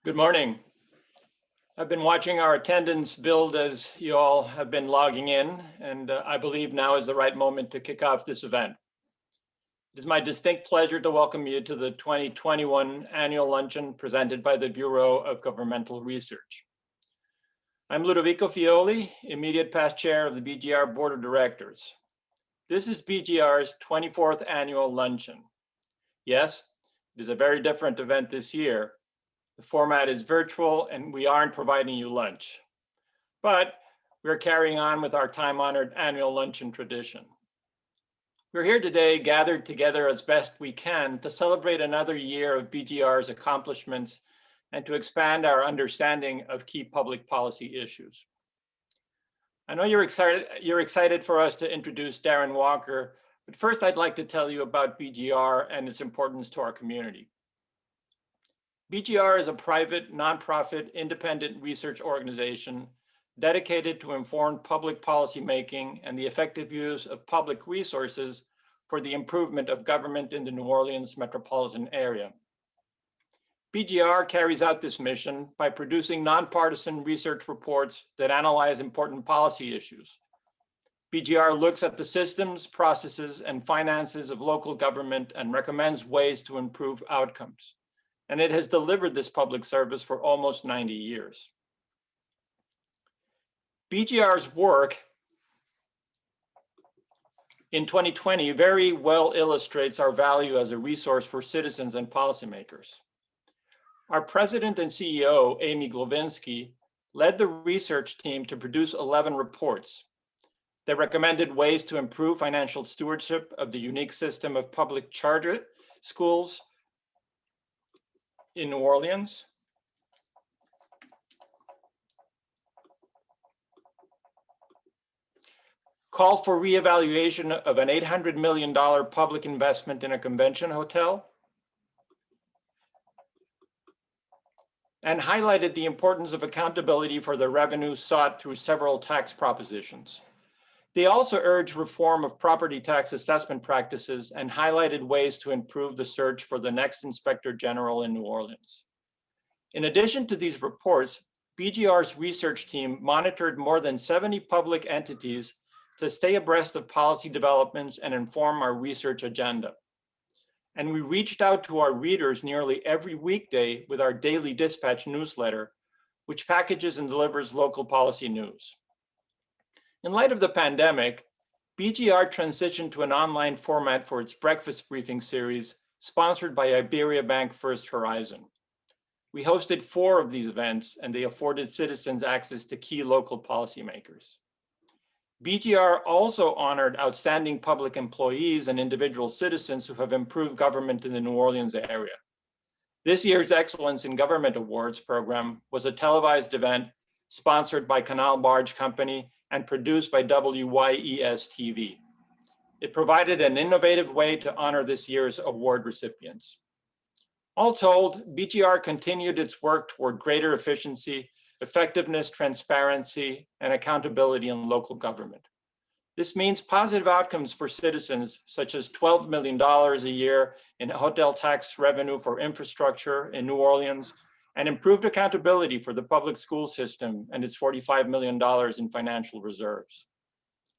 Good morning. I've been watching our attendance build as you all have been logging in, and I believe now is the right moment to kick off this event. It is my distinct pleasure to welcome you to the 2021 annual luncheon presented by the Bureau of Governmental Research. I'm Ludovico Fioli, immediate past chair of the BGR Board of Directors. This is BGR's 24th annual luncheon. Yes, it is a very different event this year. The format is virtual and we aren't providing you lunch, but we're carrying on with our time-honored annual luncheon tradition. We're here today gathered together as best we can to celebrate another year of BGR's accomplishments and to expand our understanding of key public policy issues. I know you're excited for us to introduce Darren Walker, but first I'd like to tell you about BGR and its importance to our community. BGR is a private, nonprofit, independent research organization dedicated to informed public policy making and the effective use of public resources for the improvement of government in the New Orleans metropolitan area. BGR carries out this mission by producing nonpartisan research reports that analyze important policy issues. BGR looks at the systems, processes, and finances of local government and recommends ways to improve outcomes. And it has delivered this public service for almost 90 years. BGR's work in 2020 very well illustrates our value as a resource for citizens and policymakers. Our president and CEO, Amy Glowinski, led the research team to produce 11 reports that recommended ways to improve financial stewardship of the unique system of public charter schools in New Orleans, call for reevaluation of an $800 million public investment in a convention hotel, and highlighted the importance of accountability for the revenue sought through several tax propositions. They also urged reform of property tax assessment practices and highlighted ways to improve the search for the next Inspector General in New Orleans. In addition to these reports, BGR's research team monitored more than 70 public entities to stay abreast of policy developments and inform our research agenda. And we reached out to our readers nearly every weekday with our daily dispatch newsletter, which packages and delivers local policy news. In light of the pandemic, BGR transitioned to an online format for its breakfast briefing series, sponsored by Iberia Bank First Horizon. We hosted 4 of these events, and they afforded citizens access to key local policymakers. BGR also honored outstanding public employees and individual citizens who have improved government in the New Orleans area. This year's Excellence in Government Awards program was a televised event sponsored by Canal Barge Company and produced by WYES-TV. It provided an innovative way to honor this year's award recipients. All told, BGR continued its work toward greater efficiency, effectiveness, transparency, and accountability in local government. This means positive outcomes for citizens, such as $12 million a year in hotel tax revenue for infrastructure in New Orleans, and improved accountability for the public school system and its $45 million in financial reserves.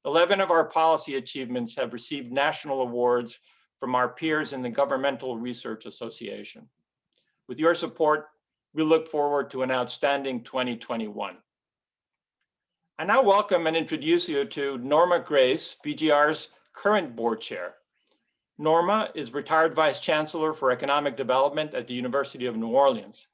11 of our policy achievements have received national awards from our peers in the Governmental Research Association. With your support, we look forward to an outstanding 2021. I now welcome and introduce you to Norma Grace, BGR's current board chair. Norma is retired Vice Chancellor for Economic Development at the University of New Orleans.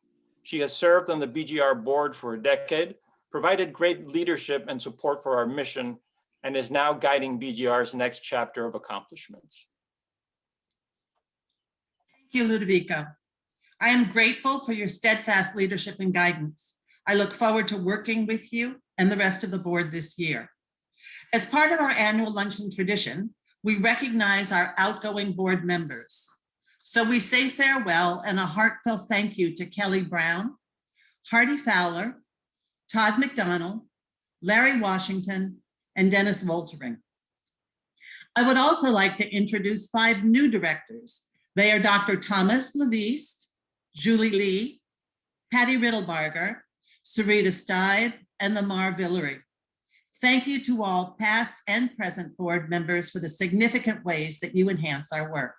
She has served on the BGR board for a decade, provided great leadership and support for our mission, and is now guiding BGR's next chapter of accomplishments. Thank you, Ludovico. I am grateful for your steadfast leadership and guidance. I look forward to working with you and the rest of the board this year. As part of our annual luncheon tradition, we recognize our outgoing board members. So we say farewell and a heartfelt thank you to Kelly Brown, Hardy Fowler, Todd McDonald, Larry Washington, and Dennis Woltering. I would also like to introduce 5 new directors. They are Dr. Thomas Leviste, Julie Lee, Patty Riddlebarger, Sarita Steib, and Lamar Villery. Thank you to all past and present board members for the significant ways that you enhance our work.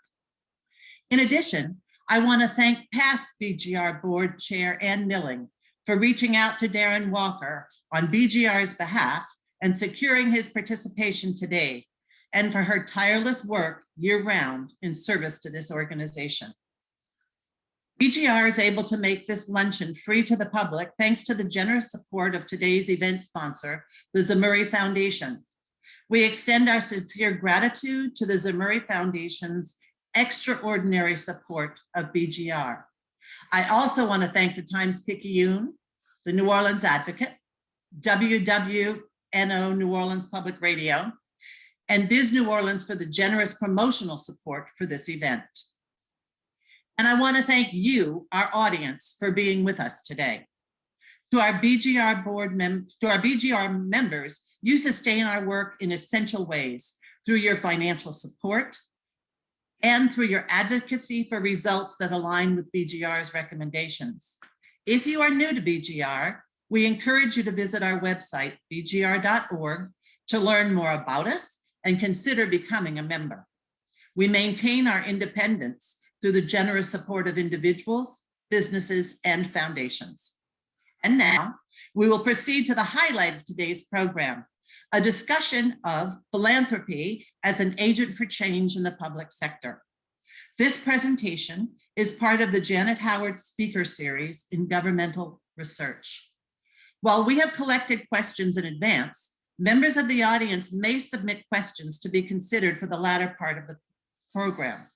In addition, I want to thank past BGR board chair Ann Milling for reaching out to Darren Walker on BGR's behalf and securing his participation today, and for her tireless work year-round in service to this organization. BGR is able to make this luncheon free to the public thanks to the generous support of today's event sponsor, the Zamuri Foundation. We extend our sincere gratitude to the Zamuri Foundation's extraordinary support of BGR. I also want to thank the Times-Picayune, the New Orleans Advocate, WWNO New Orleans Public Radio, and Biz New Orleans for the generous promotional support for this event. And I want to thank you, our audience, for being with us today. To our BGR members, you sustain our work in essential ways through your financial support and through your advocacy for results that align with BGR's recommendations. If you are new to BGR, we encourage you to visit our website, bgr.org, to learn more about us and consider becoming a member. We maintain our independence through the generous support of individuals, businesses, and foundations. And now, we will proceed to the highlight of today's program, a discussion of philanthropy as an agent for change in the public sector. This presentation is part of the Janet Howard Speaker Series in Governmental Research. While we have collected questions in advance, members of the audience may submit questions to be considered for the latter part of the program.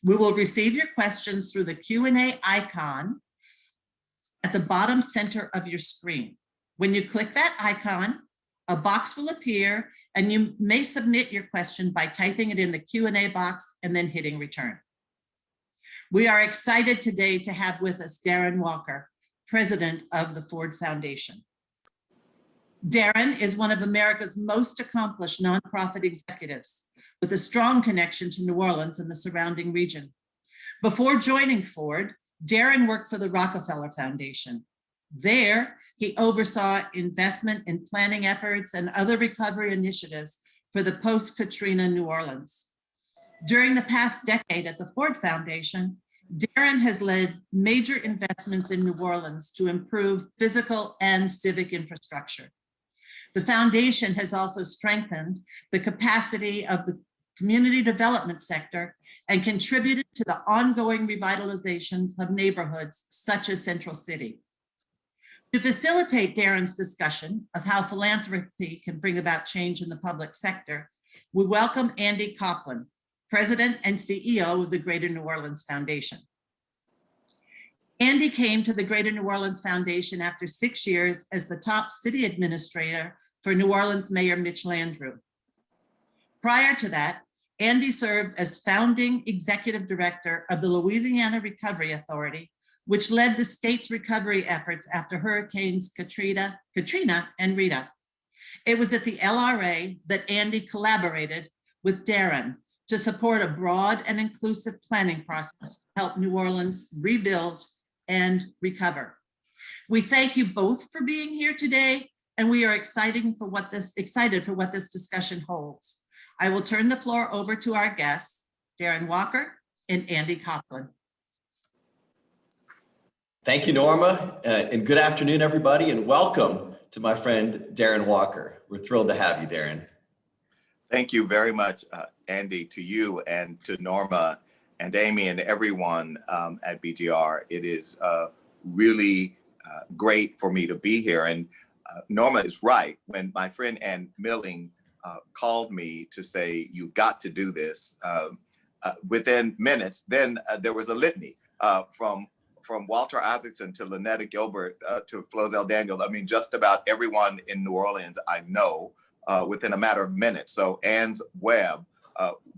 We will receive your questions through the Q&A icon at the bottom center of your screen. When you click that icon, a box will appear and you may submit your question by typing it in the Q&A box and then hitting return. We are excited today to have with us Darren Walker, president of the Ford Foundation. Darren is one of America's most accomplished nonprofit executives with a strong connection to New Orleans and the surrounding region. Before joining Ford, Darren worked for the Rockefeller Foundation. There, he oversaw investment in planning efforts and other recovery initiatives for the post-Katrina New Orleans. During the past decade at the Ford Foundation, Darren has led major investments in New Orleans to improve physical and civic infrastructure. The foundation has also strengthened the capacity of the community development sector and contributed to the ongoing revitalization of neighborhoods such as Central City. To facilitate Darren's discussion of how philanthropy can bring about change in the public sector, we welcome Andy Coplan, President and CEO of the Greater New Orleans Foundation. Andy came to the Greater New Orleans Foundation after 6 years as the top city administrator for New Orleans Mayor Mitch Landrieu. Prior to that, Andy served as founding executive director of the Louisiana Recovery Authority, which led the state's recovery efforts after Hurricanes Katrina and Rita. It was at the LRA that Andy collaborated with Darren to support a broad and inclusive planning process to help New Orleans rebuild and recover. We thank you both for being here today, and we are excited for what this discussion holds. I will turn the floor over to our guests, Darren Walker and Andy Coplan. Thank you, Norma, and good afternoon, everybody, and welcome to my friend, Darren Walker. We're thrilled to have you, Darren. Thank you very much, Andy, to you and to Norma and Amy and everyone at BGR. It is really great for me to be here. And Norma is right. When my friend Ann Milling called me to say, you've got to do this, within minutes, then there was a litany from Walter Isaacson to Lynetta Gilbert to Flozell Daniel. I mean, just about everyone in New Orleans I know within a matter of minutes. So Ann's web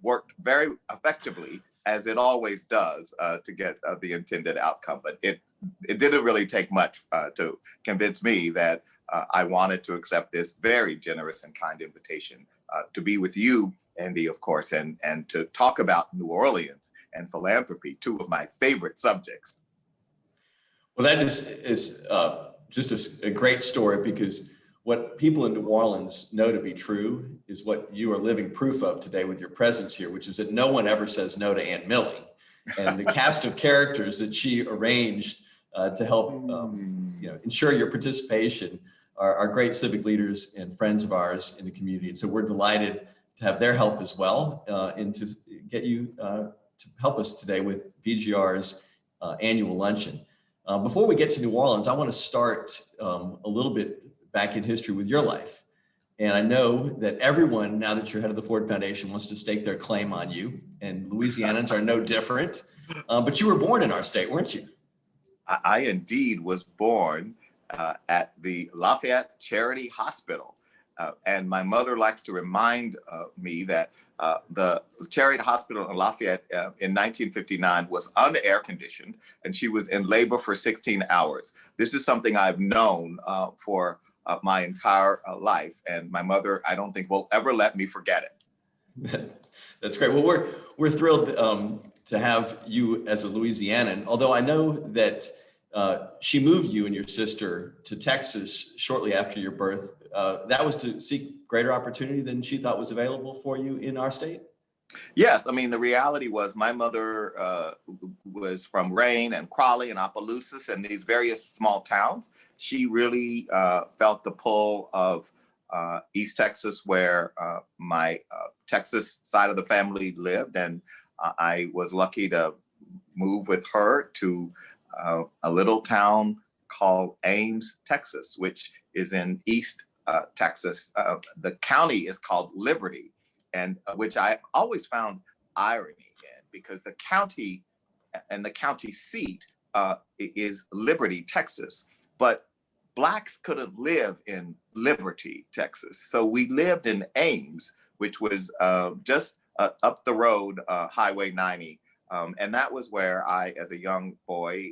worked very effectively, as it always does, to get the intended outcome. But it didn't really take much to convince me that I wanted to accept this very generous and kind invitation to be with you, Andy, of course, and to talk about New Orleans and philanthropy, two of my favorite subjects. Well, that is just a great story, because what people in New Orleans know to be true is what you are living proof of today with your presence here, which is that no one ever says no to Aunt Millie. And the cast of characters that she arranged to help ensure your participation are great civic leaders and friends of ours in the community. And so we're delighted to have their help as well, and to get you to help us today with BGR's annual luncheon. Before we get to New Orleans, I want to start a little bit back in history with your life. And I know that everyone, now that you're head of the Ford Foundation, wants to stake their claim on you, and Louisianans are no different. But you were born in our state, weren't you? I indeed was born at the Lafayette Charity Hospital. And my mother likes to remind me that the Charity Hospital in Lafayette in 1959 was under-air conditioned, and she was in labor for 16 hours. This is something I've known for my entire life. And my mother, I don't think, will ever let me forget it. That's great. Well, we're thrilled to have you as a Louisianan, although I know that she moved you and your sister to Texas shortly after your birth. That was to seek greater opportunity than she thought was available for you in our state? Yes, I mean, the reality was my mother was from Rayne and Crawley and Opelousas and these various small towns. She really felt the pull of East Texas, where my Texas side of the family lived. And I was lucky to move with her to a little town called Ames, Texas, which is in East Texas. The county is called Liberty, and which I always found irony in, because the county and the county seat is Liberty, Texas, but Blacks couldn't live in Liberty, Texas. So we lived in Ames, which was just up the road, Highway 90. And that was where I, as a young boy,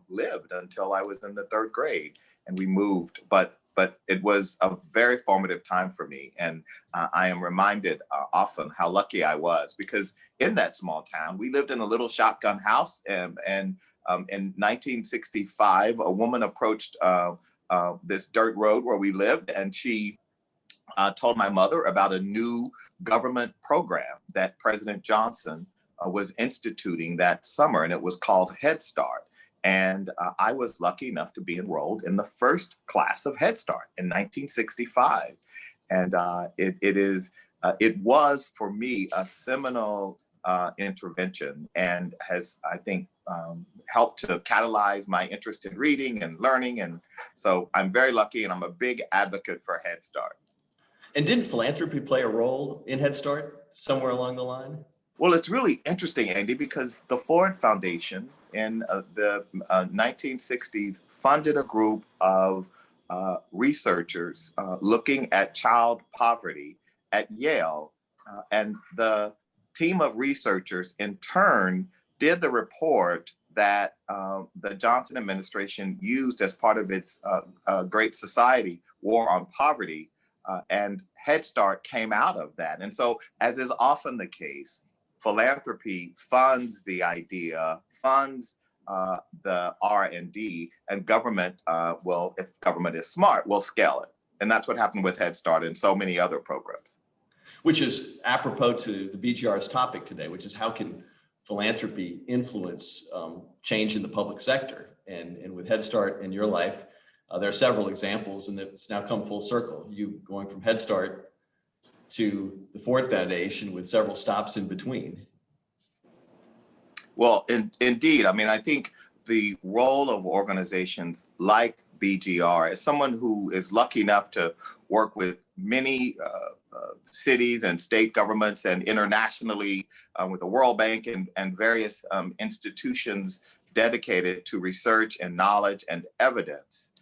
lived until I was in the 3rd grade, and we moved. But it was a very formative time for me. And I am reminded often how lucky I was, because in that small town, we lived in a little shotgun house. And in 1965, a woman approached this dirt road where we lived, and she told my mother about a new government program that President Johnson was instituting that summer, and it was called Head Start. And I was lucky enough to be enrolled in the first class of Head Start in 1965. And it was for me a seminal intervention, and has, I think, helped to catalyze my interest in reading and learning. And so I'm very lucky, and I'm a big advocate for Head Start. And didn't philanthropy play a role in Head Start somewhere along the line? Well, it's really interesting, Andy, because the Ford Foundation in the 1960s funded a group of researchers looking at child poverty at Yale. And the team of researchers in turn did the report that the Johnson administration used as part of its Great Society War on Poverty. And Head Start came out of that. And so, as is often the case, philanthropy funds the idea, funds the R&D, and government will, if government is smart, will scale it. And that's what happened with Head Start and so many other programs. Which is apropos to the BGR's topic today, which is how can philanthropy influence change in the public sector? And with Head Start in your life, there are several examples, and it's now come full circle. You going from Head Start to the Ford Foundation with several stops in between. Well, indeed. I mean, I think the role of organizations like BGR, as someone who is lucky enough to work with many cities and state governments, and internationally with the World Bank and various institutions dedicated to research and knowledge and evidence,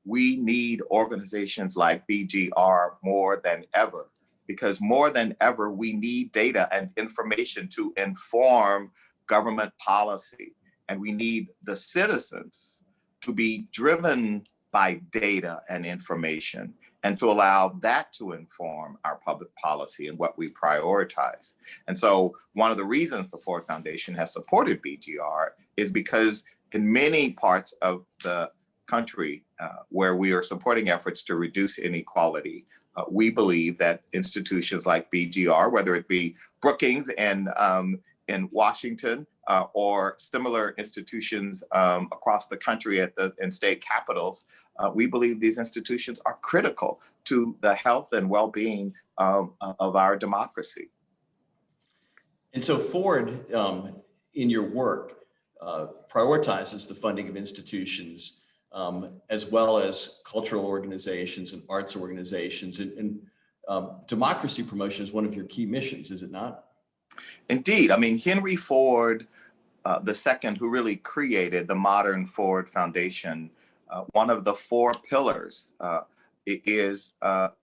we need organizations like BGR more than ever, because more than ever, we need data and information to inform government policy. And we need the citizens to be driven by data and information, and to allow that to inform our public policy and what we prioritize. And so one of the reasons the Ford Foundation has supported BGR is because in many parts of the country where we are supporting efforts to reduce inequality, we believe that institutions like BGR, whether it be Brookings and in Washington or similar institutions across the country in state capitals, we believe these institutions are critical to the health and well-being of our democracy. And so Ford, in your work, prioritizes the funding of institutions as well as cultural organizations and arts organizations. And democracy promotion is one of your key missions, is it not? Indeed. I mean, Henry Ford the second, who really created the modern Ford Foundation, one of the four pillars is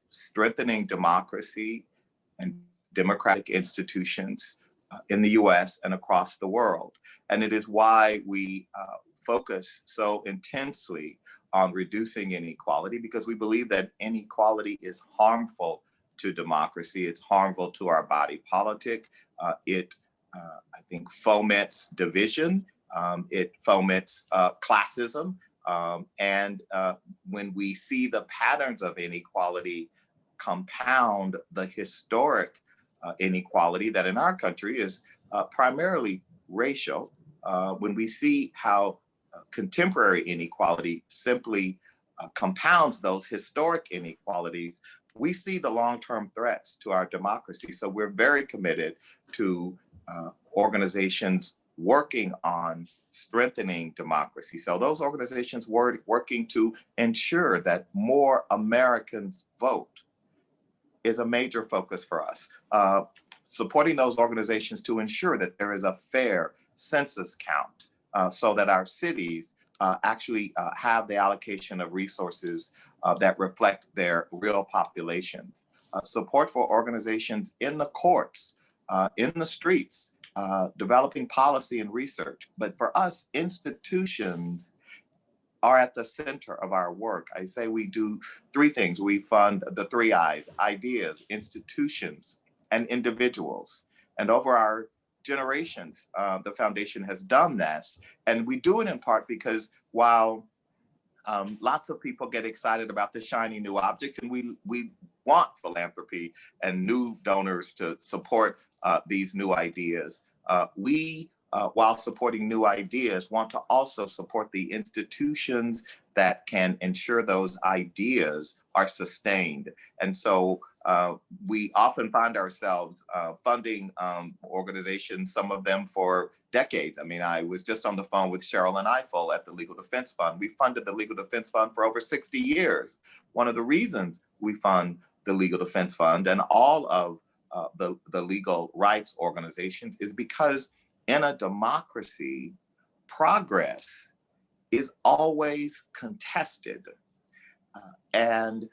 strengthening democracy and democratic institutions in the US and across the world. And it is why we focus so intensely on reducing inequality, because we believe that inequality is harmful to democracy. It's harmful to our body politic. I think, foments division. It foments classism. And when we see the patterns of inequality compound the historic inequality that in our country is primarily racial, when we see how contemporary inequality simply compounds those historic inequalities, we see the long-term threats to our democracy. So we're very committed to organizations working on strengthening democracy. So those organizations were working to ensure that more Americans vote is a major focus for us. Supporting those organizations to ensure that there is a fair census count so that our cities actually have the allocation of resources that reflect their real populations. Support for organizations in the courts, in the streets, developing policy and research. But for us, institutions are at the center of our work. I say we do three things. We fund the three I's: ideas, institutions, and individuals. And over our generations, the foundation has done this. And we do it in part because while lots of people get excited about the shiny new objects, and we want philanthropy and new donors to support these new ideas, we, while supporting new ideas, want to also support the institutions that can ensure those ideas are sustained. And so we often find ourselves funding organizations, some of them for decades. I mean, I was just on the phone with Cheryl and Eiffel at the Legal Defense Fund. We funded the Legal Defense Fund for over 60 years. One of the reasons we fund the Legal Defense Fund and all of the legal rights organizations is because in a democracy, progress is always contested. And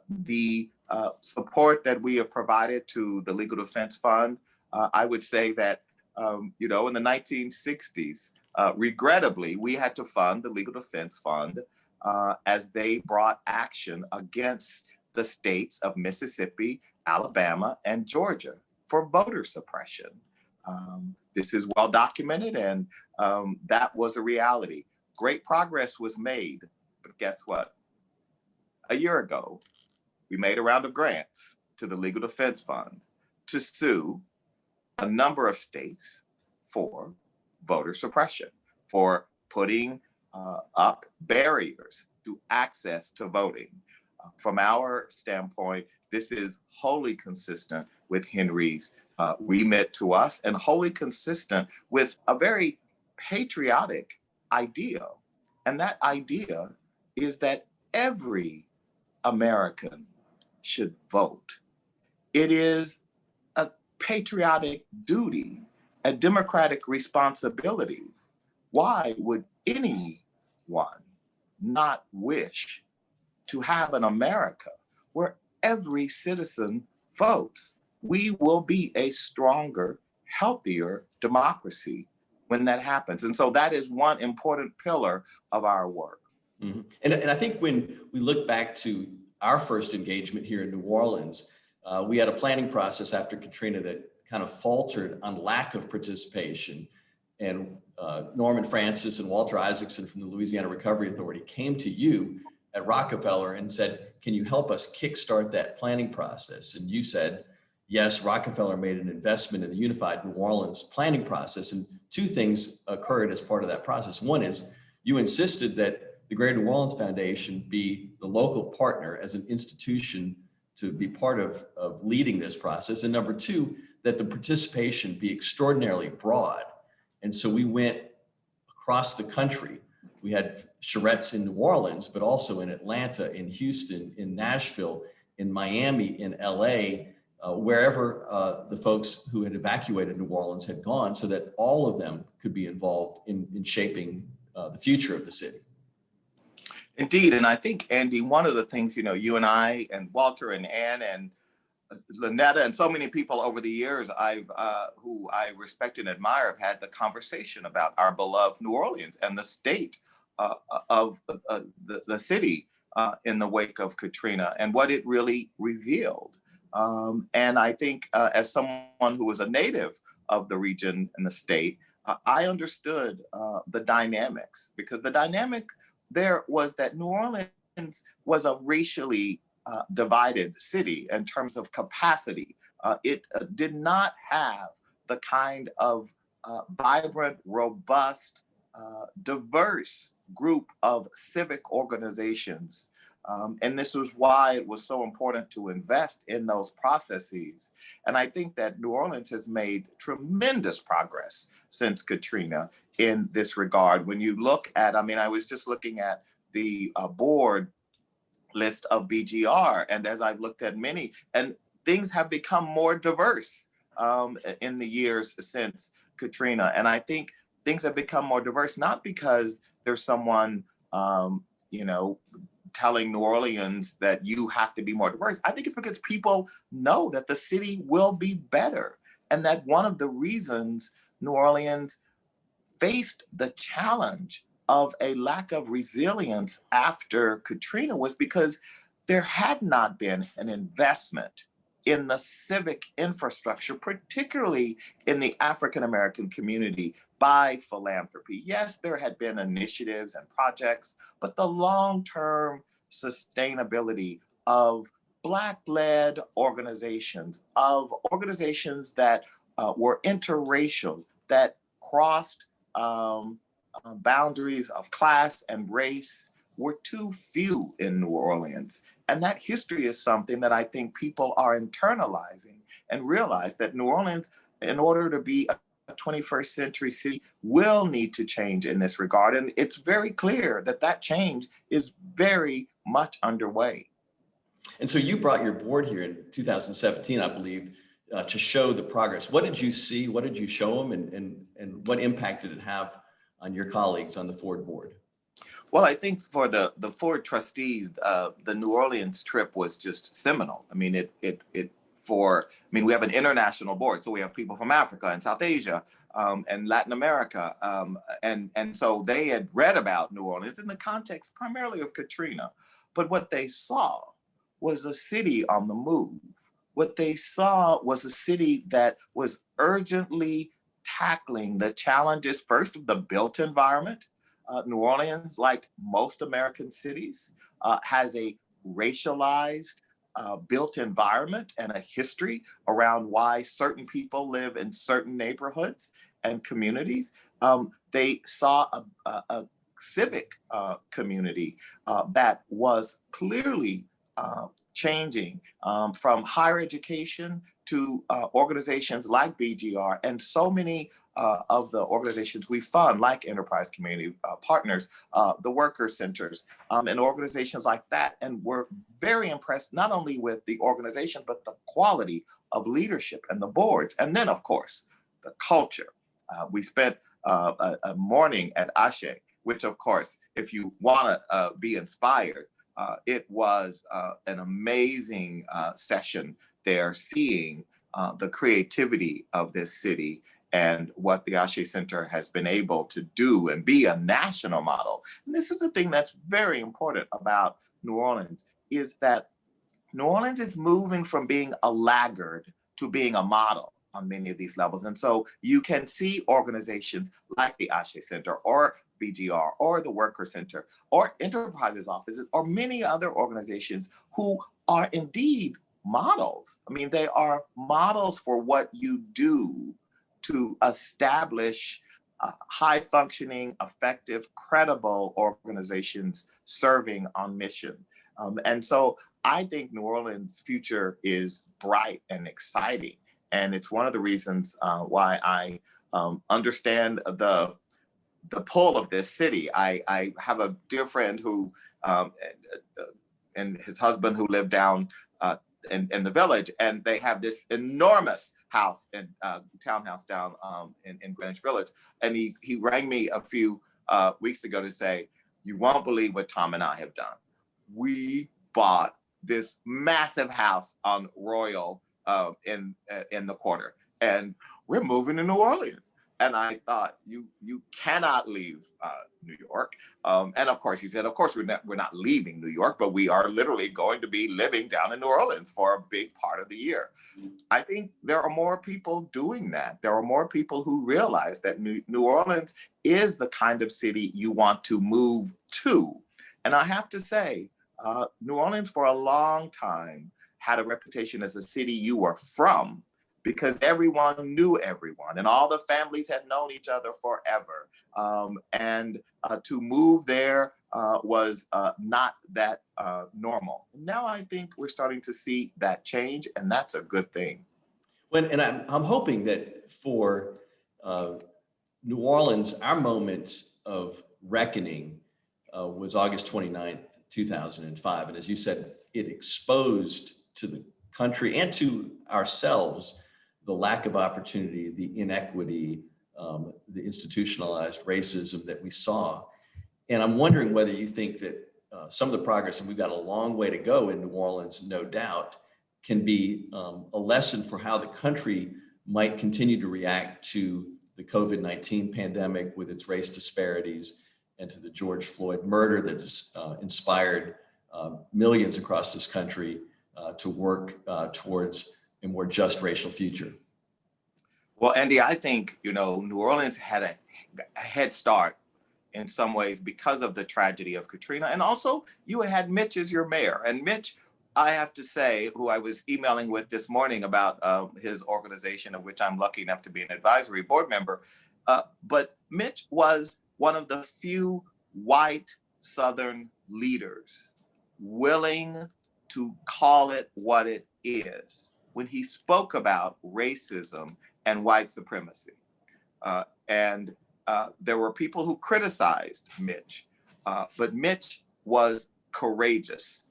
the support that we have provided to the Legal Defense Fund, I would say that, in the 1960s, regrettably, we had to fund the Legal Defense Fund as they brought action against the states of Mississippi, Alabama, and Georgia for voter suppression. This is well documented, and that was a reality. Great progress was made, but guess what? A year ago, we made a round of grants to the Legal Defense Fund to sue a number of states for voter suppression, for putting up barriers to access to voting. From our standpoint, this is wholly consistent with Henry's remit to us and wholly consistent with a very patriotic ideal. And that idea is that every American should vote. It is a patriotic duty, a democratic responsibility. Why would anyone not wish to have an America where every citizen votes? We will be a stronger, healthier democracy when that happens. And so that is one important pillar of our work. Mm-hmm. And I think when we look back to our first engagement here in New Orleans, we had a planning process after Katrina that kind of faltered on lack of participation. And Norman Francis and Walter Isaacson from the Louisiana Recovery Authority came to you at Rockefeller and said, can you help us kickstart that planning process? And you said, yes. Rockefeller made an investment in the Unified New Orleans planning process. And two things occurred as part of that process. One is you insisted that the Greater New Orleans Foundation be the local partner as an institution to be part of leading this process. And number two, that the participation be extraordinarily broad. And so we went across the country. We had charrettes in New Orleans, but also in Atlanta, in Houston, in Nashville, in Miami, in LA, wherever the folks who had evacuated New Orleans had gone, so that all of them could be involved in shaping the future of the city. Indeed. And I think, Andy, one of the things, you and I and Walter and Ann and Lynetta and so many people over the years who I respect and admire have had the conversation about our beloved New Orleans and the state of the city in the wake of Katrina and what it really revealed. And I think as someone who was a native of the region and the state, I understood the dynamics, because the dynamic there was that New Orleans was a racially divided city in terms of capacity. It did not have the kind of vibrant, robust, diverse group of civic organizations. And this was why it was so important to invest in those processes. And I think that New Orleans has made tremendous progress since Katrina in this regard. When you look at, I was just looking at the board list of BGR, and as I've looked at many, and things have become more diverse in the years since Katrina. And I think things have become more diverse, not because there's someone, telling New Orleans that you have to be more diverse. I think it's because people know that the city will be better. And that one of the reasons New Orleans faced the challenge of a lack of resilience after Katrina was because there had not been an investment in the civic infrastructure, particularly in the African-American community, by philanthropy. Yes, there had been initiatives and projects, but the long-term sustainability of Black-led organizations, of organizations that were interracial, that crossed boundaries of class and race, were too few in New Orleans. And that history is something that I think people are internalizing and realize that New Orleans, in order to be a 21st century city, will need to change in this regard. And it's very clear that that change is very much underway. And so you brought your board here in 2017, I believe, to show the progress. What did you see? What did you show them? And what impact did it have on your colleagues on the Ford board? Well, I think for the Ford trustees, the New Orleans trip was just seminal. We have an international board, so we have people from Africa and South Asia and Latin America. And so they had read about New Orleans in the context primarily of Katrina. But what they saw was a city on the move. What they saw was a city that was urgently tackling the challenges, first of the built environment. New Orleans, like most American cities, has a racialized built environment and a history around why certain people live in certain neighborhoods and communities. They saw a civic community that was clearly changing from higher education to organizations like BGR and so many of the organizations we fund, like Enterprise Community Partners, the worker centers, and organizations like that. And we're very impressed not only with the organization, but the quality of leadership and the boards. And then, of course, the culture. We spent a morning at Ashe, which, of course, if you want to be inspired, it was an amazing session there, seeing the creativity of this city and what the Ashe Center has been able to do and be a national model. And this is the thing that's very important about New Orleans, is that New Orleans is moving from being a laggard to being a model. on many of these levels. And so you can see organizations like the Ashe Center or BGR or the Worker Center or Enterprises offices or many other organizations who are indeed models. I mean, they are models for what you do to establish high functioning, effective, credible organizations serving on mission. And so I think New Orleans' future is bright and exciting. And it's one of the reasons why I understand the pull of this city. I have a dear friend who, and his husband who lived down in the village, and they have this enormous house and townhouse down in Greenwich Village. And he rang me a few weeks ago to say, you won't believe what Tom and I have done. We bought this massive house on Royal in the quarter, and we're moving to New Orleans. And I thought, you cannot leave New York. And of course, he said, of course, we're not leaving New York, but we are literally going to be living down in New Orleans for a big part of the year. I think there are more people doing that. There are more people who realize that New Orleans is the kind of city you want to move to. And I have to say, New Orleans for a long time had a reputation as a city you were from, because everyone knew everyone and all the families had known each other forever. And to move there was not that normal. Now I think we're starting to see that change, and that's a good thing. And I'm hoping that for New Orleans, our moment of reckoning was August 29th, 2005. And as you said, it exposed to the country and to ourselves the lack of opportunity, the inequity, the institutionalized racism that we saw. And I'm wondering whether you think that some of the progress, and we've got a long way to go in New Orleans, no doubt, can be a lesson for how the country might continue to react to the COVID-19 pandemic with its race disparities and to the George Floyd murder that has inspired millions across this country to work towards a more just racial future. Well, Andy, I think, New Orleans had a head start in some ways because of the tragedy of Katrina. And also you had Mitch as your mayor. And Mitch, I have to say, who I was emailing with this morning about his organization, of which I'm lucky enough to be an advisory board member. But Mitch was one of the few white Southern leaders willing to call it what it is when he spoke about racism and white supremacy. And there were people who criticized Mitch, but Mitch was courageous.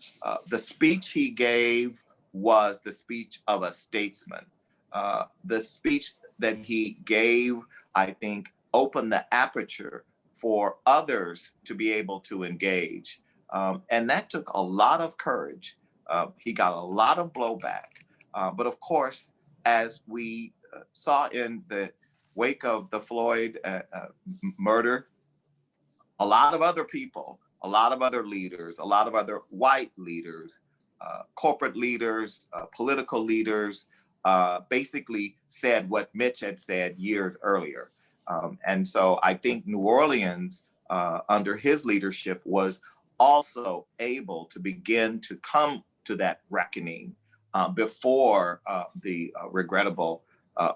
The speech he gave was the speech of a statesman. The speech that he gave, I think, opened the aperture for others to be able to engage. And that took a lot of courage. He got a lot of blowback. But of course, as we saw in the wake of the Floyd murder, a lot of other people, a lot of other leaders, a lot of other white leaders, corporate leaders, political leaders, basically said what Mitch had said years earlier. And so I think New Orleans, under his leadership, was also able to begin to come to that reckoning before the regrettable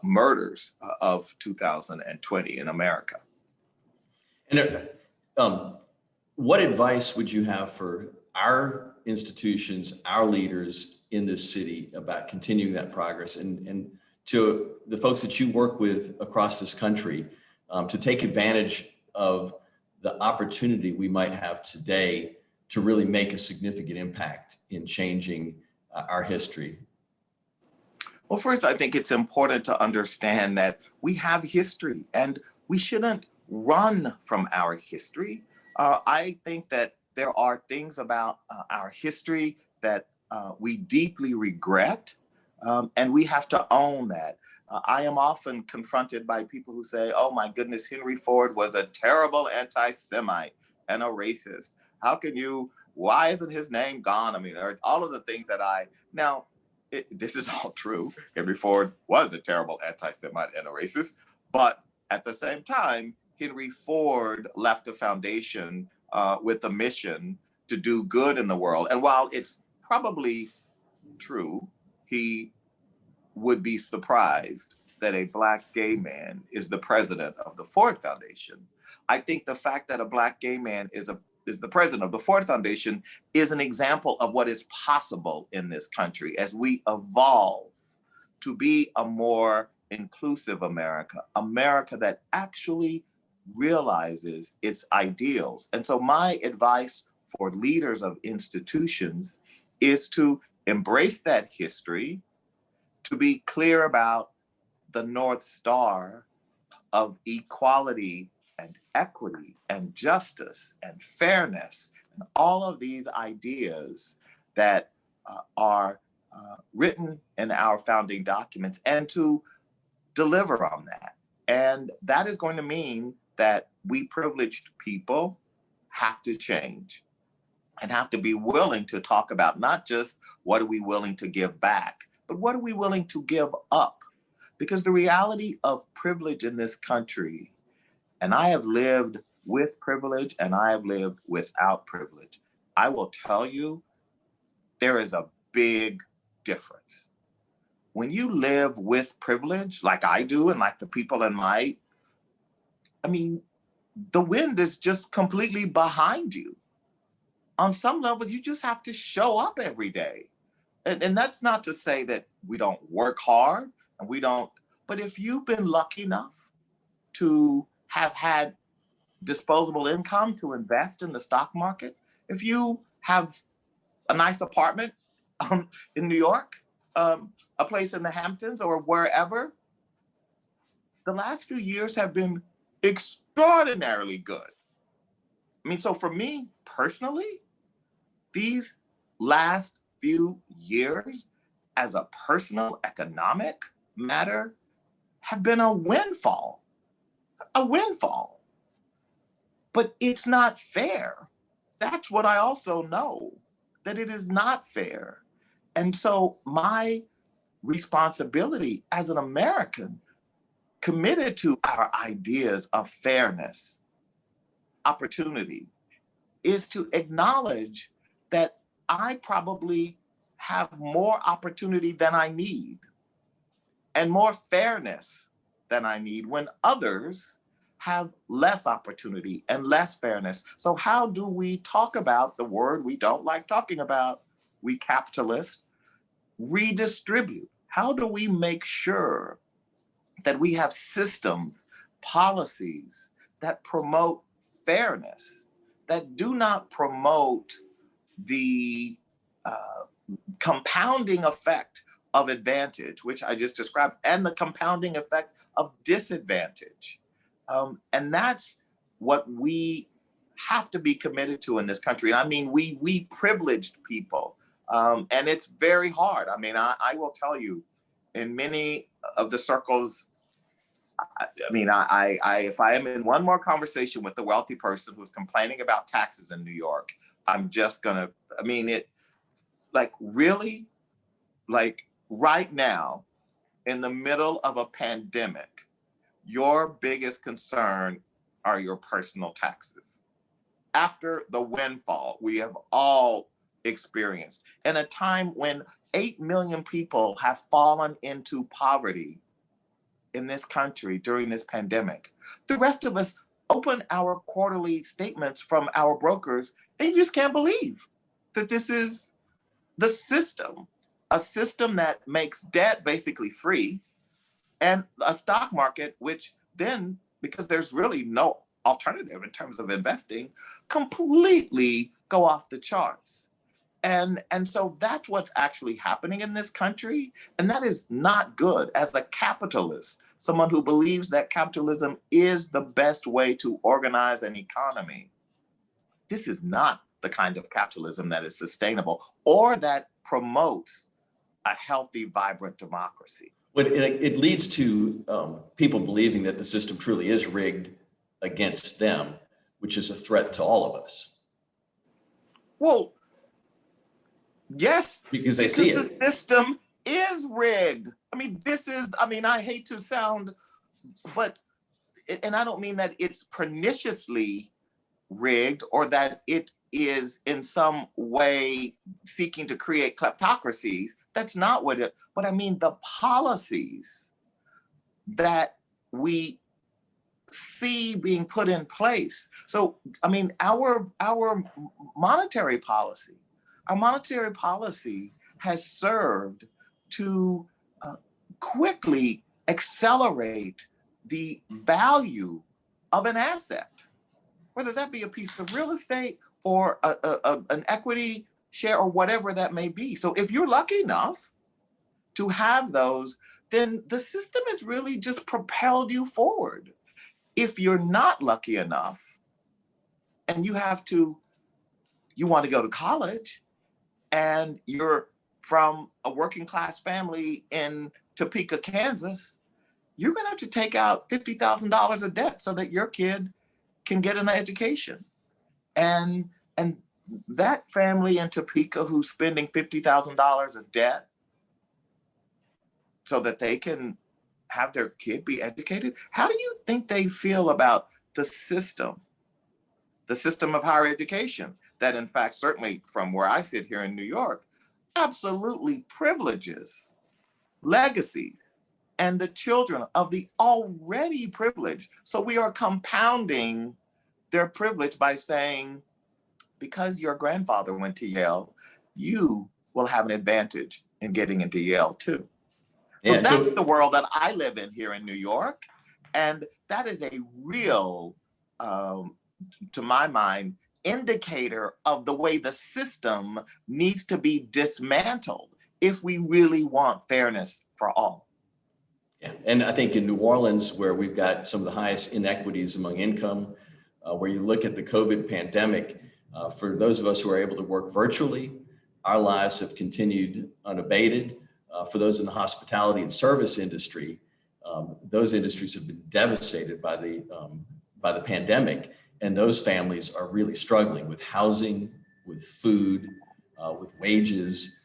murders of 2020 in America. And what advice would you have for our institutions, our leaders in this city about continuing that progress, and to the folks that you work with across this country to take advantage of the opportunity we might have today to really make a significant impact in changing our history? Well, first, I think it's important to understand that we have history and we shouldn't run from our history. I think that there are things about our history that we deeply regret, and we have to own that. I am often confronted by people who say, oh my goodness, Henry Ford was a terrible anti-Semite and a racist. How can you, why isn't his name gone? I mean, all of the things that now, this is all true. Henry Ford was a terrible anti-Semite and a racist, but at the same time, Henry Ford left a foundation with a mission to do good in the world. And while it's probably true, he would be surprised that a Black gay man is the president of the Ford Foundation. I think the fact that a Black gay man is the president of the Ford Foundation is an example of what is possible in this country as we evolve to be a more inclusive America, America that actually realizes its ideals. And so my advice for leaders of institutions is to embrace that history, to be clear about the North Star of equality and equity and justice and fairness and all of these ideas that are written in our founding documents, and to deliver on that. And that is going to mean that we privileged people have to change and have to be willing to talk about not just what are we willing to give back, but what are we willing to give up? Because the reality of privilege in this country, and I have lived with privilege and I have lived without privilege, I will tell you, there is a big difference. When you live with privilege, like I do, and like the people in my, the wind is just completely behind you. On some levels, you just have to show up every day. And that's not to say that we don't work hard and we don't, but if you've been lucky enough to have had disposable income to invest in the stock market, if you have a nice apartment in New York, a place in the Hamptons or wherever, the last few years have been extraordinarily good. So for me personally, these last few years as a personal economic matter have been a windfall. But it's not fair. That's what I also know, that it is not fair. And so my responsibility as an American committed to our ideas of fairness, opportunity, is to acknowledge that I probably have more opportunity than I need and more fairness than I need when others have less opportunity and less fairness. So how do we talk about the word we don't like talking about, we capitalists, redistribute? How do we make sure that we have systems, policies that promote fairness, that do not promote the compounding effect of advantage, which I just described, and the compounding effect of disadvantage? And that's what we have to be committed to in this country. And we privileged people, and it's very hard. I will tell you, in many of the circles, if I am in one more conversation with the wealthy person who's complaining about taxes in New York, I'm just gonna, really, right now, in the middle of a pandemic, your biggest concern are your personal taxes. After the windfall we have all experienced, in a time when 8 million people have fallen into poverty in this country during this pandemic, the rest of us open our quarterly statements from our brokers and you just can't believe that this is the system, a system that makes debt basically free, and a stock market which then, because there's really no alternative in terms of investing, completely go off the charts. And so that's what's actually happening in this country. And that is not good. As a capitalist, someone who believes that capitalism is the best way to organize an economy, this is not the kind of capitalism that is sustainable or that promotes a healthy, vibrant democracy. But it leads to people believing that the system truly is rigged against them, which is a threat to all of us. Well, yes, because they see it. The system is rigged. I mean, I hate to sound, but, and I don't mean that it's perniciously rigged or that it is in some way seeking to create kleptocracies. That's not what it, but I mean the policies that we see being put in place. So, I mean, our monetary policy, has served to quickly accelerate the value of an asset, whether that be a piece of real estate or an equity share or whatever that may be. So if you're lucky enough to have those, then the system has really just propelled you forward. If you're not lucky enough and you want to go to college and you're from a working class family in Topeka, Kansas, you're going to have to take out $50,000 of debt so that your kid can get an education. And that family in Topeka who's spending $50,000 of debt so that they can have their kid be educated, how do you think they feel about the system of higher education that, in fact, certainly from where I sit here in New York, absolutely privileges legacy and the children of the already privileged? So we are compounding their privilege by saying, because your grandfather went to Yale, you will have an advantage in getting into Yale too. So Yeah, that's the world that I live in here in New York. And that is a real, to my mind, indicator of the way the system needs to be dismantled if we really want fairness for all. Yeah, and I think in New Orleans, where we've got some of the highest inequities among income, where you look at the COVID pandemic, for those of us who are able to work virtually, our lives have continued unabated. For those in the hospitality and service industry, those industries have been devastated by the pandemic, and those families are really struggling with housing, with food, with wages.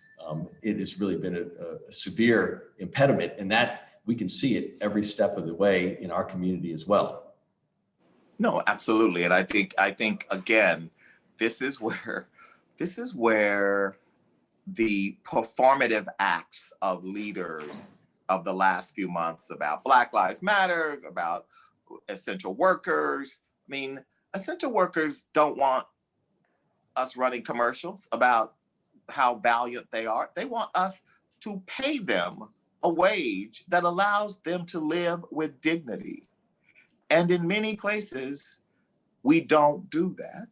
It has really been a severe impediment, and that we can see it every step of the way in our community as well. No, absolutely. And I think again, this is where the performative acts of leaders of the last few months about Black Lives Matter, about essential workers. I mean, essential workers don't want us running commercials about how valiant they are. They want us to pay them a wage that allows them to live with dignity. And in many places, we don't do that.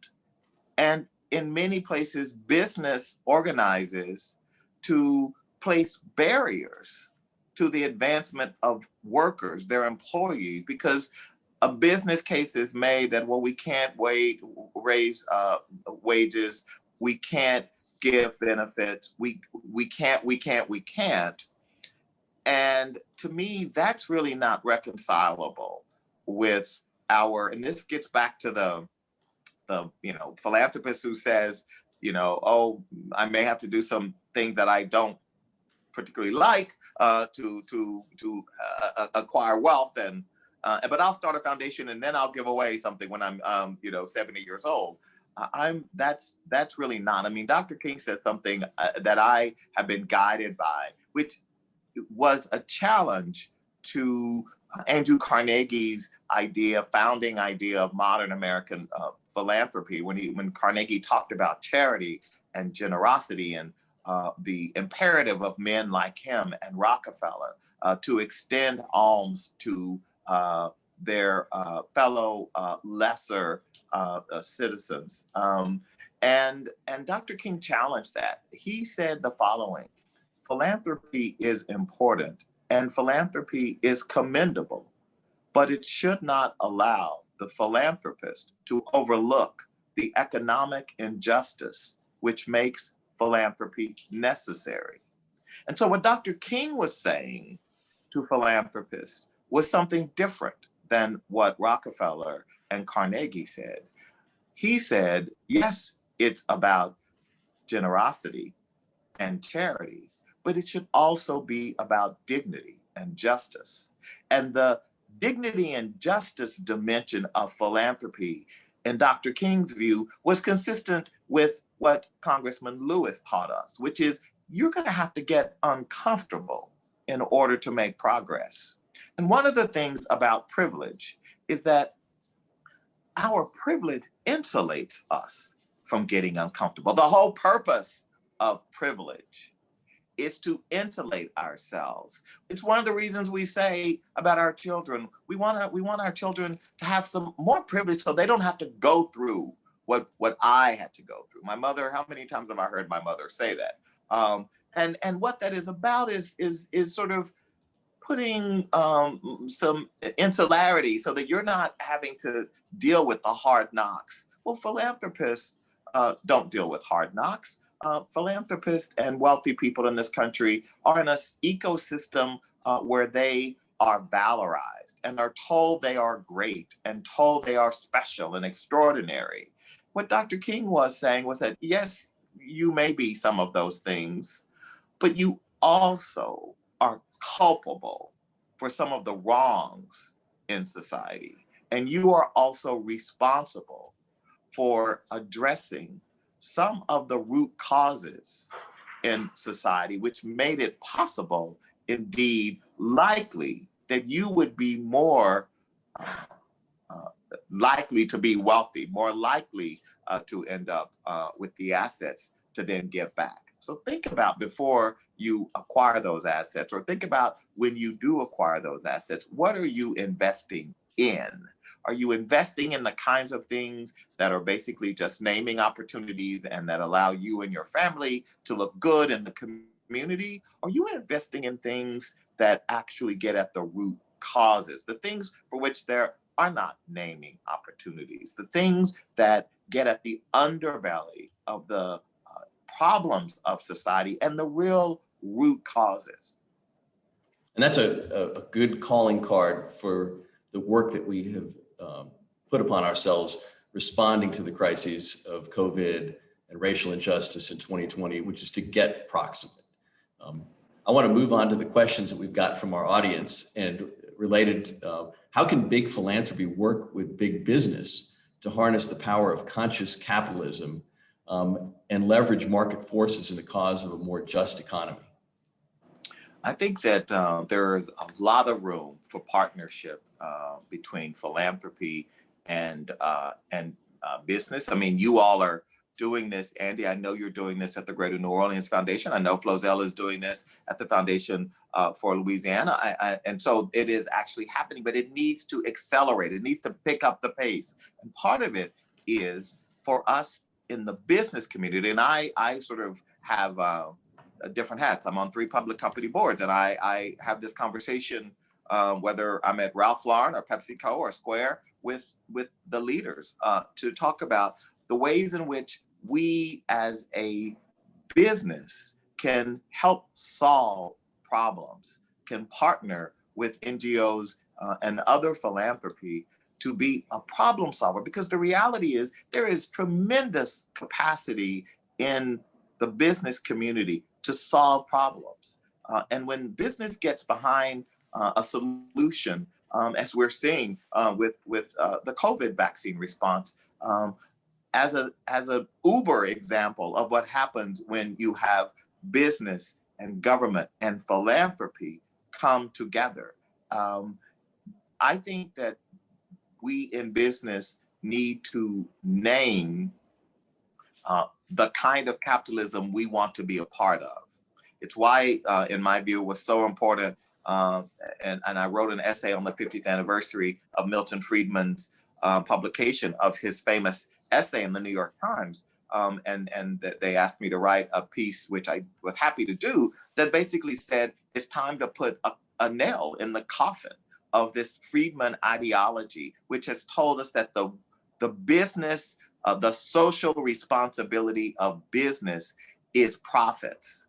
And in many places, business organizes to place barriers to the advancement of workers, their employees, because a business case is made that, well, we can't raise wages, we can't give benefits, we can't. And to me, that's really not reconcilable with and this gets back to the philanthropist who says, oh, I may have to do some things that I don't particularly like to acquire wealth, but I'll start a foundation and then I'll give away something when I'm 70 years old. That's really not. I mean, Dr. King said something that I have been guided by, which was a challenge to Andrew Carnegie's founding idea of modern American philanthropy, when Carnegie talked about charity and generosity and the imperative of men like him and Rockefeller to extend alms to their fellow lesser citizens. And Dr. King challenged that. He said the following: philanthropy is important and philanthropy is commendable, but it should not allow the philanthropist to overlook the economic injustice which makes philanthropy necessary. And so what Dr. King was saying to philanthropists was something different than what Rockefeller and Carnegie said. He said, yes, it's about generosity and charity, but it should also be about dignity and justice. And the dignity and justice dimension of philanthropy, in Dr. King's view, was consistent with what Congressman Lewis taught us, which is you're going to have to get uncomfortable in order to make progress. And one of the things about privilege is that our privilege insulates us from getting uncomfortable. The whole purpose of privilege is to insulate ourselves. It's one of the reasons we say about our children, we want our children to have some more privilege so they don't have to go through what I had to go through. My mother, how many times have I heard my mother say that? And what that is about is sort of putting some insularity so that you're not having to deal with the hard knocks. Well, philanthropists don't deal with hard knocks. Philanthropists and wealthy people in this country are in an ecosystem where they are valorized and are told they are great and told they are special and extraordinary. What Dr. King was saying was that, yes, you may be some of those things, but you also are culpable for some of the wrongs in society. And you are also responsible for addressing some of the root causes in society, which made it possible, indeed likely, that you would be more likely to be wealthy, more likely to end up with the assets to then give back. So think about before you acquire those assets, or think about when you do acquire those assets, what are you investing in? Are you investing in the kinds of things that are basically just naming opportunities and that allow you and your family to look good in the community? Are you investing in things that actually get at the root causes, the things for which there are not naming opportunities, the things that get at the underbelly of the problems of society and the real root causes? And that's a good calling card for the work that we have put upon ourselves responding to the crises of COVID and racial injustice in 2020, which is to get proximate. I want to move on to the questions that we've got from our audience and related, how can big philanthropy work with big business to harness the power of conscious capitalism and leverage market forces in the cause of a more just economy? I think that there's a lot of room for partnership between philanthropy and business. I mean, you all are doing this, Andy. I know you're doing this at the Greater New Orleans Foundation. I know Flozell is doing this at the Foundation for Louisiana. And so it is actually happening, but it needs to accelerate. It needs to pick up the pace. And part of it is for us in the business community. And I sort of have different hats. I'm on 3 public company boards, and I have this conversation whether I'm at Ralph Lauren or PepsiCo or Square with the leaders to talk about the ways in which we as a business can help solve problems, can partner with NGOs and other philanthropy to be a problem solver. Because the reality is there is tremendous capacity in the business community to solve problems. And when business gets behind a solution, as we're seeing with the COVID vaccine response, as an uber example of what happens when you have business and government and philanthropy come together. I think that we in business need to name the kind of capitalism we want to be a part of. It's why, in my view, it was so important, and I wrote an essay on the 50th anniversary of Milton Friedman's publication of his famous essay in the New York Times. And they asked me to write a piece, which I was happy to do, that basically said it's time to put a nail in the coffin of this Friedman ideology, which has told us that the business, the social responsibility of business is profits.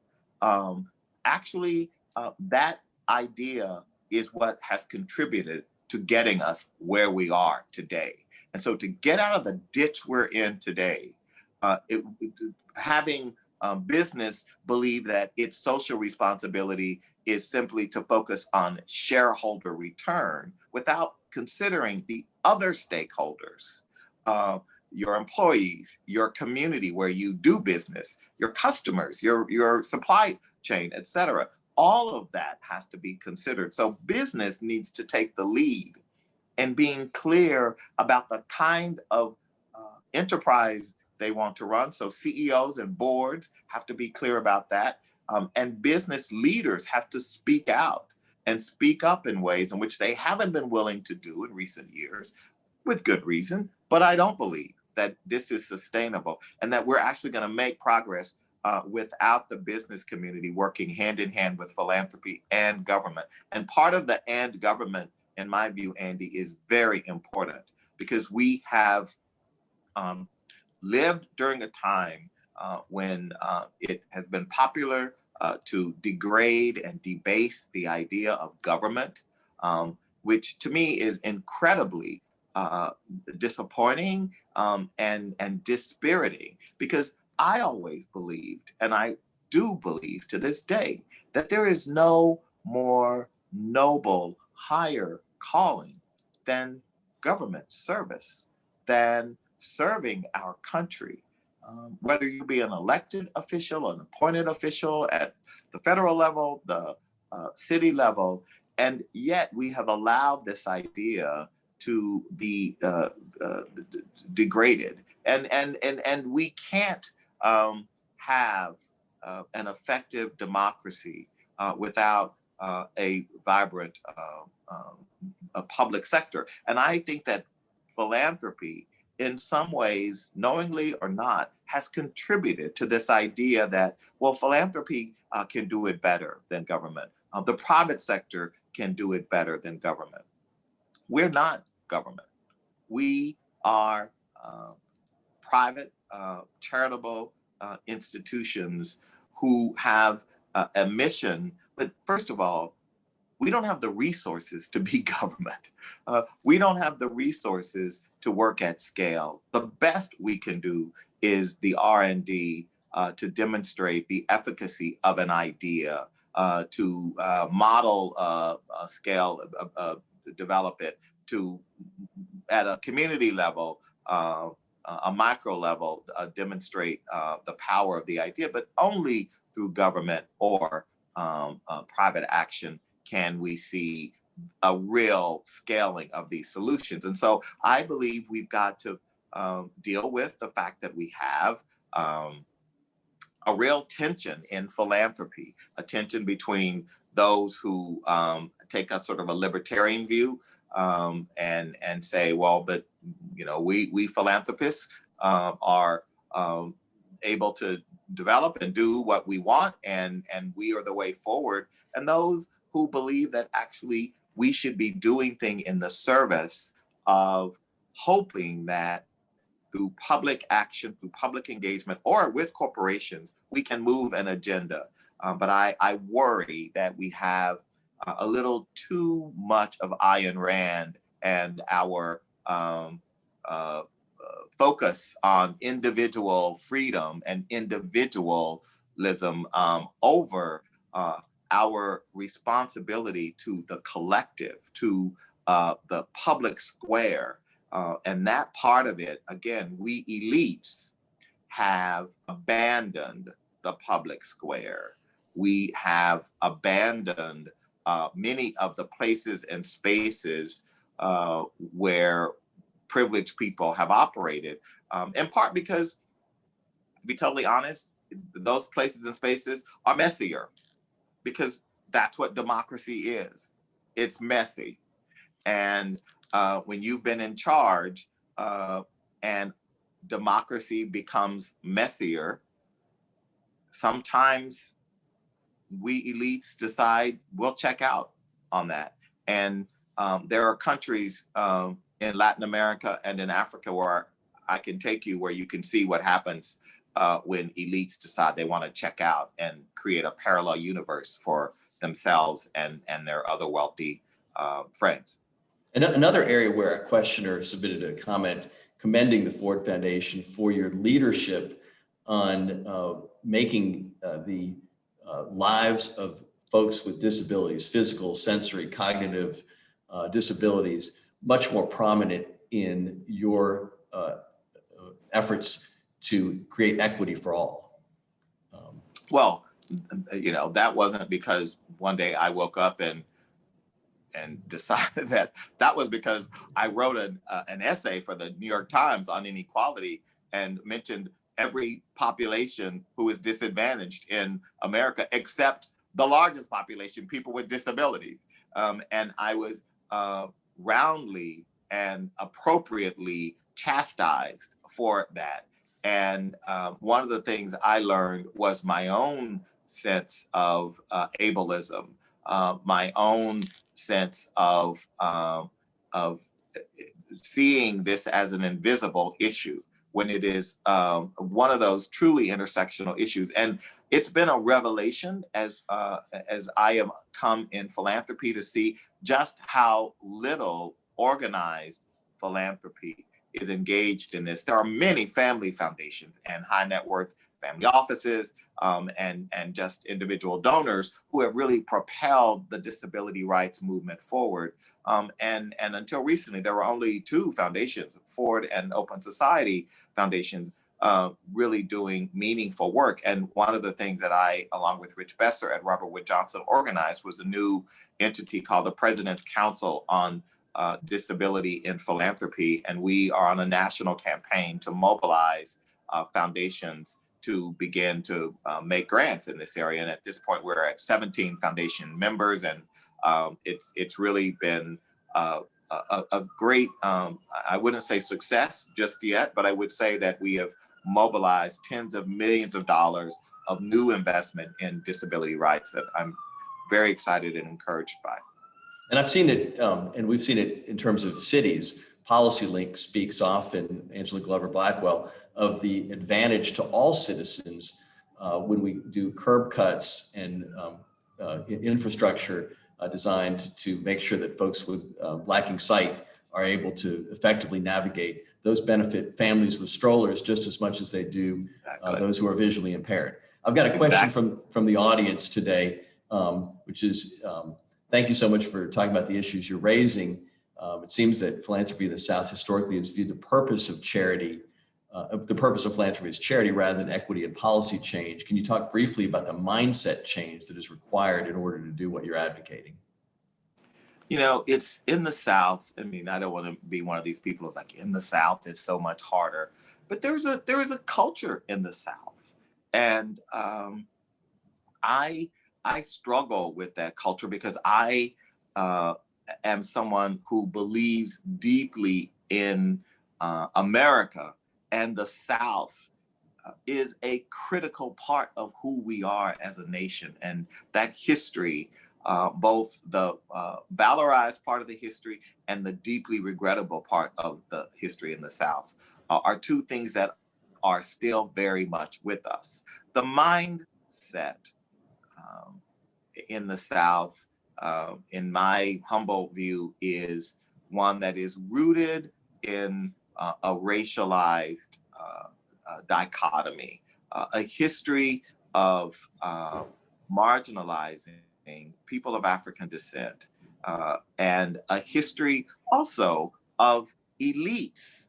Actually, that idea is what has contributed to getting us where we are today. And so to get out of the ditch we're in today, having business believe that its social responsibility is simply to focus on shareholder return without considering the other stakeholders, your employees, your community where you do business, your customers, your supply chain, et cetera. All of that has to be considered. So business needs to take the lead in being clear about the kind of enterprise they want to run. So CEOs and boards have to be clear about that. And business leaders have to speak out and speak up in ways in which they haven't been willing to do in recent years, with good reason. But I don't believe that this is sustainable and that we're actually going to make progress without the business community working hand in hand with philanthropy and government. And part of the and government, in my view, Andy, is very important because we have lived during a time when it has been popular to degrade and debase the idea of government, which to me is incredibly disappointing and dispiriting, because I always believed, and I do believe to this day, that there is no more noble, higher calling than government service, than serving our country. Whether you be an elected official, an appointed official at the federal level, the city level, and yet we have allowed this idea to be degraded, and we can't have an effective democracy without a vibrant public sector. And I think that philanthropy, in some ways, knowingly or not, has contributed to this idea that, well, philanthropy can do it better than government. The private sector can do it better than government. We're not government. We are private, charitable institutions who have a mission. But first of all, we don't have the resources to be government. We don't have the resources to work at scale. The best we can do is the R&D to demonstrate the efficacy of an idea, to model a scale, develop it, to at a community level, a micro level, demonstrate the power of the idea, but only through government or private action can we see a real scaling of these solutions. And so I believe we've got to deal with the fact that we have a real tension in philanthropy, a tension between those who take a sort of a libertarian view and say, well, but you know, we philanthropists are able to develop and do what we want, and we are the way forward. And those who believe that actually we should be doing things in the service of hoping that through public action, through public engagement, or with corporations, we can move an agenda. But I worry that we have a little too much of Ayn Rand and our focus on individual freedom and individualism over our responsibility to the collective, to the public square. And that part of it, again, we elites have abandoned the public square. We have abandoned many of the places and spaces where privileged people have operated, in part because, to be totally honest, those places and spaces are messier, because that's what democracy is. It's messy. And when you've been in charge and democracy becomes messier, sometimes we elites decide we'll check out on that. And there are countries in Latin America and in Africa where I can take you, where you can see what happens when elites decide they want to check out and create a parallel universe for themselves and their other wealthy friends. Another area where a questioner submitted a comment commending the Ford Foundation for your leadership on making the lives of folks with disabilities, physical, sensory, cognitive disabilities, much more prominent in your efforts to create equity for all? Well, you know, that wasn't because one day I woke up and decided that was because I wrote an essay for the New York Times on inequality and mentioned every population who is disadvantaged in America, except the largest population, people with disabilities. And I was roundly and appropriately chastised for that. And one of the things I learned was my own sense of ableism, my own sense of seeing this as an invisible issue when it is one of those truly intersectional issues. And it's been a revelation as I have come in philanthropy to see just how little organized philanthropy is engaged in this. There are many family foundations and high net worth family offices and just individual donors who have really propelled the disability rights movement forward. And until recently, there were only two foundations, Ford and Open Society foundations, really doing meaningful work. And one of the things that I, along with Rich Besser at Robert Wood Johnson, organized was a new entity called the President's Council on Disability in Philanthropy. And we are on a national campaign to mobilize foundations to begin to make grants in this area. And at this point, we're at 17 foundation members, and it's really been a great, I wouldn't say success just yet, but I would say that we have mobilized tens of millions of dollars of new investment in disability rights that I'm very excited and encouraged by. And I've seen it, and we've seen it in terms of cities. PolicyLink speaks often, Angela Glover Blackwell, of the advantage to all citizens when we do curb cuts and infrastructure designed to make sure that folks with lacking sight are able to effectively navigate. Those benefit families with strollers just as much as they do those who are visually impaired. I've got a question from the audience today, which is, thank you so much for talking about the issues you're raising. It seems that philanthropy in the South historically has viewed the purpose of charity, the purpose of philanthropy as charity rather than equity and policy change. Can you talk briefly about the mindset change that is required in order to do what you're advocating? You know, it's in the South. I mean, I don't want to be one of these people who's like, in the South, it's so much harder. But there is a culture in the South. And I struggle with that culture because I am someone who believes deeply in America, and the South is a critical part of who we are as a nation. And that history, both the valorized part of the history and the deeply regrettable part of the history in the South, are two things that are still very much with us. The mindset in the South, in my humble view, is one that is rooted in a racialized dichotomy, a history of marginalizing people of African descent, and a history also of elites,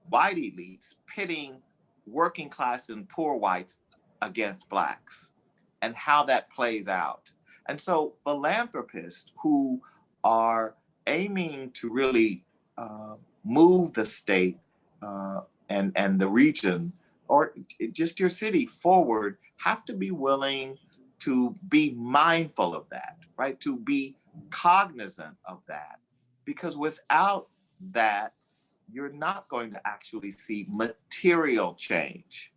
white elites, pitting working class and poor whites against Blacks, and how that plays out. And so philanthropists who are aiming to really move the state and the region, or just your city, forward, have to be willing to be mindful of that, right? To be cognizant of that. Because without that, you're not going to actually see material change.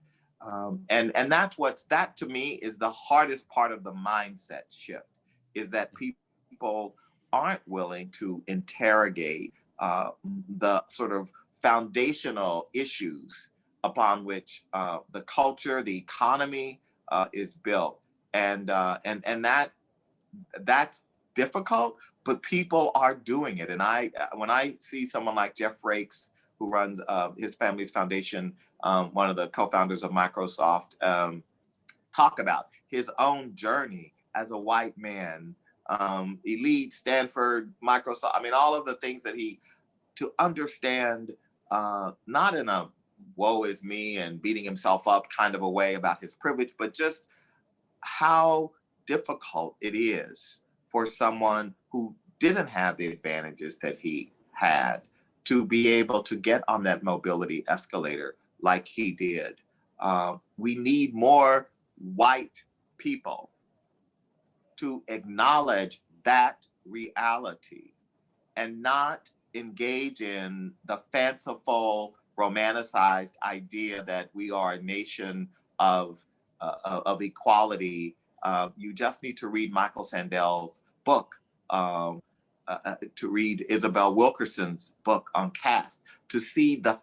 And that to me is the hardest part of the mindset shift, is that people aren't willing to interrogate the sort of foundational issues upon which the culture, the economy is built. And that's difficult, but people are doing it. And when I see someone like Jeff Frakes who runs his family's foundation, one of the co-founders of Microsoft, talk about his own journey as a white man, elite, Stanford, Microsoft. I mean, all of the things that to understand, not in a woe is me and beating himself up kind of a way about his privilege, but just how difficult it is for someone who didn't have the advantages that he had to be able to get on that mobility escalator like he did. We need more white people to acknowledge that reality and not engage in the fanciful, romanticized idea that we are a nation of equality. You just need to read Michael Sandel's book, to read Isabel Wilkerson's book on caste, to see the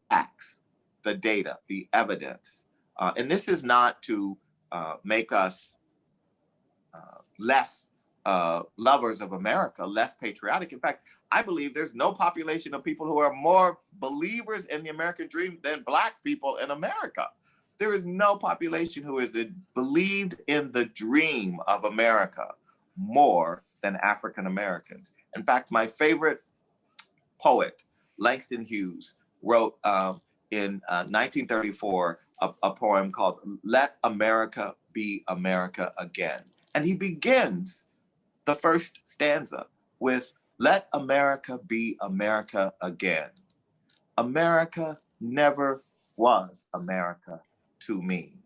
facts, the data, the evidence. And this is not to make us less lovers of America, less patriotic. In fact, I believe there's no population of people who are more believers in the American dream than Black people in America. There is no population who is believed in the dream of America more than African Americans. In fact, my favorite poet, Langston Hughes, wrote in 1934 a poem called "Let America Be America Again." And he begins the first stanza with, "Let America be America again. America never was America to me."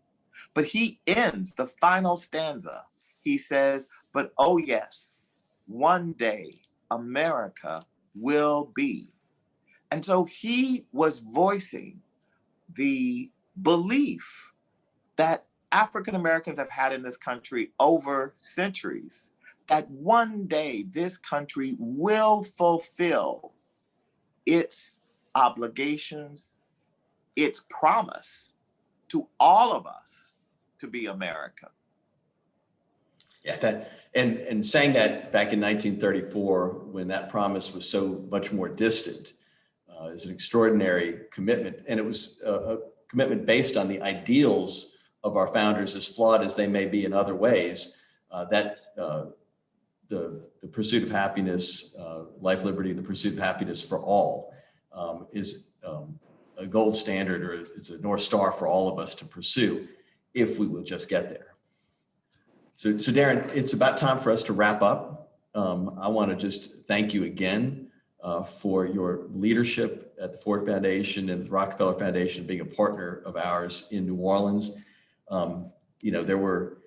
But he ends the final stanza. He says, "But oh yes, one day America will be." And so he was voicing the belief that African Americans have had in this country over centuries, that one day this country will fulfill its obligations, its promise to all of us to be America. Yeah, and saying that back in 1934, when that promise was so much more distant, is an extraordinary commitment. And it was a commitment based on the ideals of our founders, as flawed as they may be in other ways, that the pursuit of happiness, life, liberty, and the pursuit of happiness for all is a gold standard, or it's a North Star for all of us to pursue if we will just get there. So Darren, it's about time for us to wrap up. I want to just thank you again for your leadership at the Ford Foundation and the Rockefeller Foundation, being a partner of ours in New Orleans. There were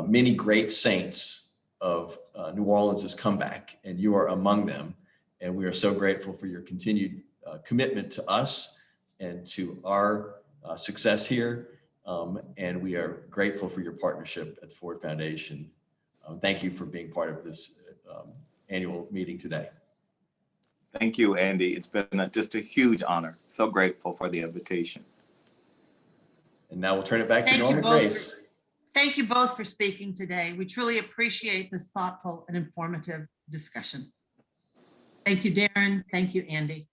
many great saints of New Orleans' comeback, and you are among them. And we are so grateful for your continued commitment to us and to our success here. And we are grateful for your partnership at the Ford Foundation. Thank you for being part of this annual meeting today. Thank you, Andy. It's been just a huge honor. So grateful for the invitation. And now we'll turn it back to Thank you Norma both. Grace. Thank you both for speaking today. We truly appreciate this thoughtful and informative discussion. Thank you, Darren. Thank you, Andy.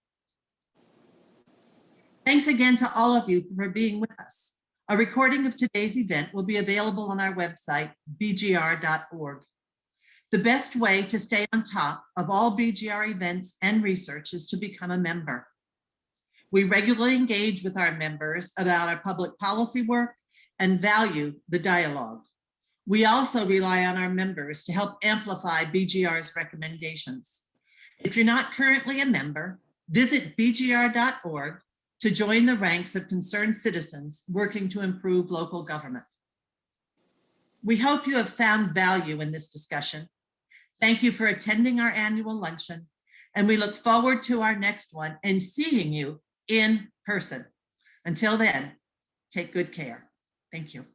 Thanks again to all of you for being with us. A recording of today's event will be available on our website, bgr.org. The best way to stay on top of all BGR events and research is to become a member. We regularly engage with our members about our public policy work and value the dialogue. We also rely on our members to help amplify BGR's recommendations. If you're not currently a member, visit bgr.org to join the ranks of concerned citizens working to improve local government. We hope you have found value in this discussion. Thank you for attending our annual luncheon, and we look forward to our next one and seeing you in person. Until then, take good care. Thank you.